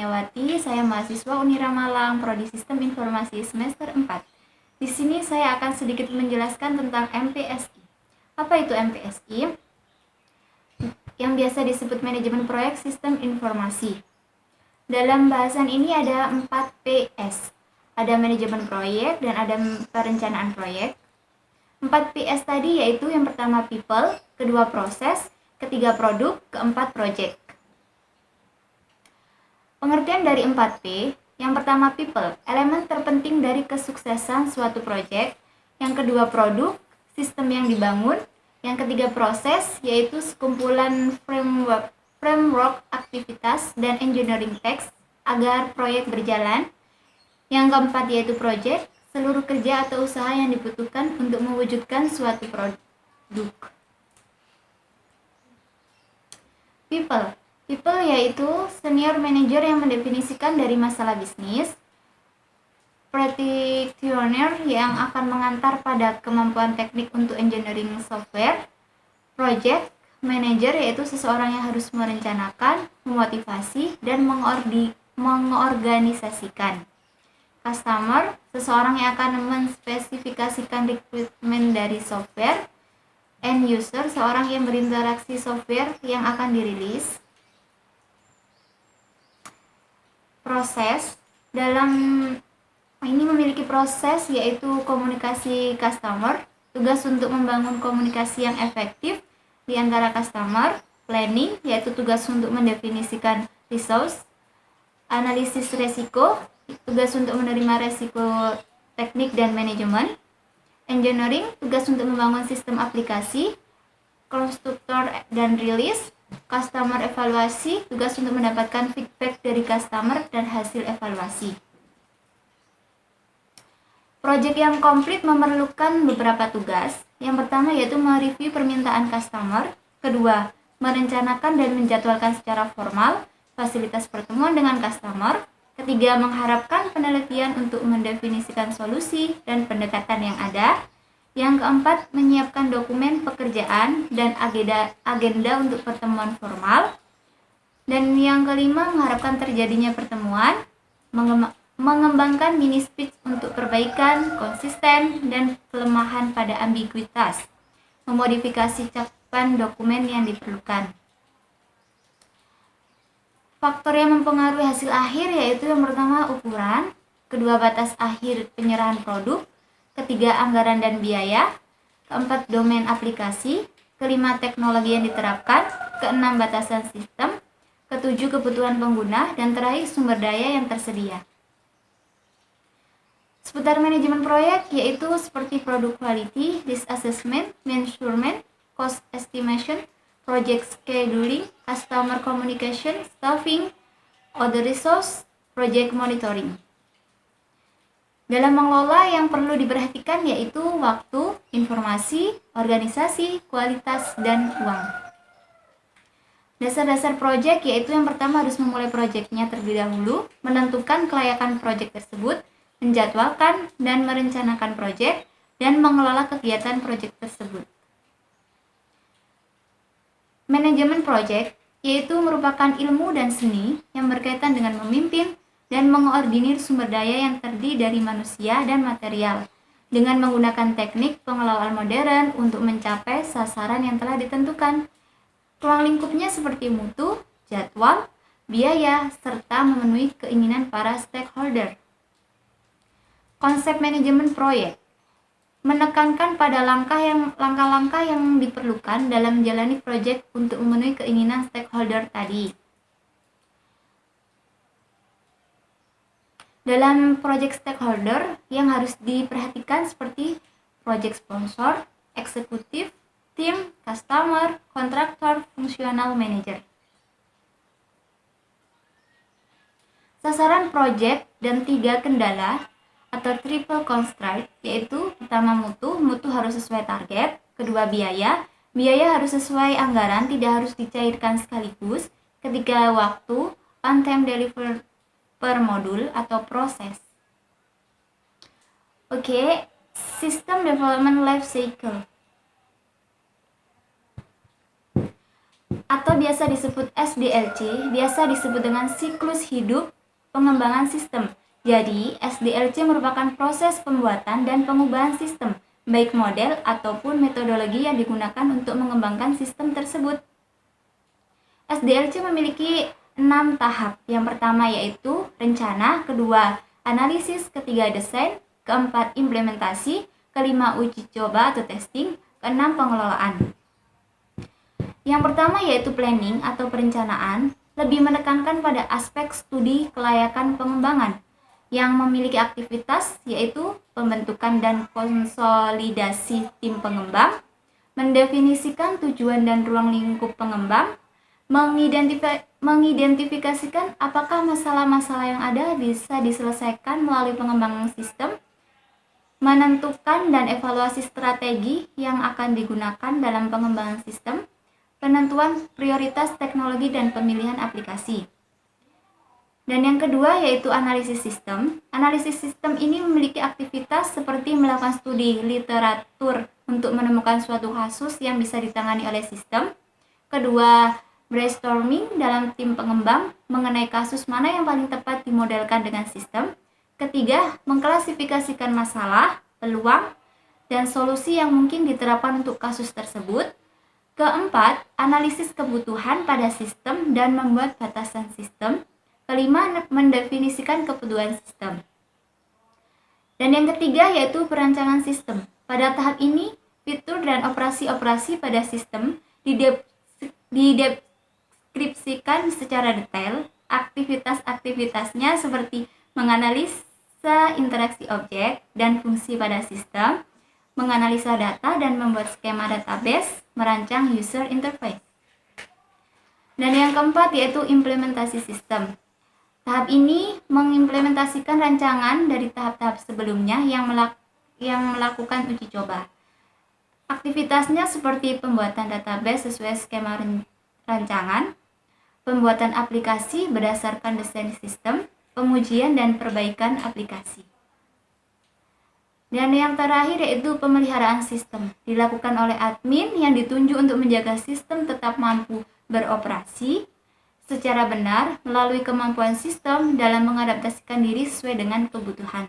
Kurniawati, saya mahasiswa Unira Malang, Prodi Sistem Informasi semester 4. Di sini saya akan sedikit menjelaskan tentang MPSI. Apa itu MPSI? Yang biasa disebut Manajemen Proyek Sistem Informasi. Dalam bahasan ini ada 4 PS. Ada manajemen proyek dan ada perencanaan proyek. 4 PS tadi yaitu yang pertama people, kedua proses, ketiga produk, keempat project. Pengertian dari 4P, yang pertama people, elemen terpenting dari kesuksesan suatu proyek. Yang kedua produk, sistem yang dibangun. Yang ketiga proses, yaitu sekumpulan framework aktivitas dan engineering text agar proyek berjalan. Yang keempat yaitu project, seluruh kerja atau usaha yang dibutuhkan untuk mewujudkan suatu produk. People yaitu senior manager yang mendefinisikan dari masalah bisnis, practitioner yang akan mengantar pada kemampuan teknik untuk engineering software, project manager yaitu seseorang yang harus merencanakan, memotivasi, dan mengorganisasikan. Customer, seseorang yang akan menspesifikasikan requirement dari software. End user, seorang yang berinteraksi software yang akan dirilis. Proses, dalam ini memiliki proses yaitu komunikasi customer, tugas untuk membangun komunikasi yang efektif di antara customer. Planning, yaitu tugas untuk mendefinisikan resource. Analisis resiko, tugas untuk menerima resiko teknik dan manajemen. Engineering, tugas untuk membangun sistem aplikasi. Konstruktor dan rilis. Customer evaluasi, tugas untuk mendapatkan feedback dari customer dan hasil evaluasi. Project yang komplit memerlukan beberapa tugas. Yang pertama yaitu mereview permintaan customer. Kedua, merencanakan dan menjadwalkan secara formal fasilitas pertemuan dengan customer. Ketiga, mengharapkan penelitian untuk mendefinisikan solusi dan pendekatan yang ada. Yang keempat, menyiapkan dokumen pekerjaan dan agenda untuk pertemuan formal. Dan yang kelima, mengharapkan terjadinya pertemuan, mengembangkan mini speech untuk perbaikan, konsisten, dan kelemahan pada ambiguitas, memodifikasi cakupan dokumen yang diperlukan. Faktor yang mempengaruhi hasil akhir yaitu yang pertama ukuran, kedua batas akhir penyerahan produk, ketiga anggaran dan biaya, keempat domain aplikasi, kelima teknologi yang diterapkan, keenam batasan sistem, ketujuh kebutuhan pengguna, dan terakhir sumber daya yang tersedia. Seputar manajemen proyek yaitu seperti product quality, risk assessment, measurement, cost estimation, project scheduling, customer communication, staffing, other resource, project monitoring. Dalam mengelola yang perlu diperhatikan yaitu waktu, informasi, organisasi, kualitas, dan uang. Dasar-dasar proyek yaitu yang pertama harus memulai proyeknya terlebih dahulu, menentukan kelayakan proyek tersebut, menjadwalkan dan merencanakan proyek, dan mengelola kegiatan proyek tersebut. Manajemen proyek yaitu merupakan ilmu dan seni yang berkaitan dengan memimpin dan mengordinir sumber daya yang terdiri dari manusia dan material dengan menggunakan teknik pengelolaan modern untuk mencapai sasaran yang telah ditentukan. Ruang lingkupnya seperti mutu, jadwal, biaya, serta memenuhi keinginan para stakeholder. Konsep manajemen proyek menekankan pada langkah-langkah yang diperlukan dalam menjalani proyek untuk memenuhi keinginan stakeholder tadi. Dalam proyek stakeholder yang harus diperhatikan seperti proyek sponsor, eksekutif, tim, customer, kontraktor, fungsional manager. Sasaran proyek dan 3 kendala atau triple constraint yaitu pertama mutu harus sesuai target, kedua biaya harus sesuai anggaran, tidak harus dicairkan sekaligus, ketiga waktu, on time deliver per modul atau proses. Oke, System Development Life Cycle. atau biasa disebut SDLC, biasa disebut dengan siklus hidup pengembangan sistem. Jadi, SDLC merupakan proses pembuatan dan pengubahan sistem, baik model ataupun metodologi yang digunakan untuk mengembangkan sistem tersebut. SDLC memiliki 6 tahap. Yang pertama yaitu rencana, kedua analisis, ketiga desain, keempat implementasi, kelima uji coba atau testing, keenam pengelolaan. Yang pertama yaitu planning atau perencanaan, lebih menekankan pada aspek studi kelayakan pengembangan yang memiliki aktivitas yaitu pembentukan dan konsolidasi tim pengembang, mendefinisikan tujuan dan ruang lingkup pengembang, mengidentifikasikan apakah masalah-masalah yang ada bisa diselesaikan melalui pengembangan sistem, menentukan dan evaluasi strategi yang akan digunakan dalam pengembangan sistem, penentuan prioritas teknologi dan pemilihan aplikasi. Dan yang kedua yaitu analisis sistem. Analisis sistem ini memiliki aktivitas seperti melakukan studi literatur untuk menemukan suatu kasus yang bisa ditangani oleh sistem. Kedua, brainstorming dalam tim pengembang mengenai kasus mana yang paling tepat dimodelkan dengan sistem. Ketiga, mengklasifikasikan masalah, peluang, dan solusi yang mungkin diterapkan untuk kasus tersebut. Keempat, analisis kebutuhan pada sistem dan membuat batasan sistem. Kelima, mendefinisikan kebutuhan sistem. Dan yang ketiga yaitu perancangan sistem. Pada tahap ini, fitur dan operasi-operasi pada sistem dideskripsikan secara detail. Aktivitas-aktivitasnya seperti menganalisa interaksi objek dan fungsi pada sistem, menganalisa data dan membuat skema database, merancang user interface. Dan yang keempat yaitu implementasi sistem. Tahap ini mengimplementasikan rancangan dari tahap-tahap sebelumnya yang melakukan uji coba. Aktivitasnya seperti pembuatan database sesuai skema rancangan, pembuatan aplikasi berdasarkan desain sistem, pengujian dan perbaikan aplikasi. Dan yang terakhir yaitu pemeliharaan sistem. Dilakukan oleh admin yang ditunjuk untuk menjaga sistem tetap mampu beroperasi secara benar melalui kemampuan sistem dalam mengadaptasikan diri sesuai dengan kebutuhan.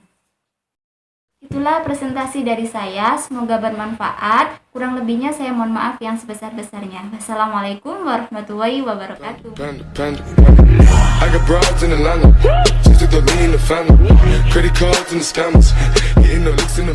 Itulah presentasi dari saya, semoga bermanfaat. Kurang lebihnya saya mohon maaf yang sebesar-besarnya. Wassalamualaikum warahmatullahi wabarakatuh. I got broads in Atlanta, just took the lean in the family, credit cards and the scammers, getting no licks in the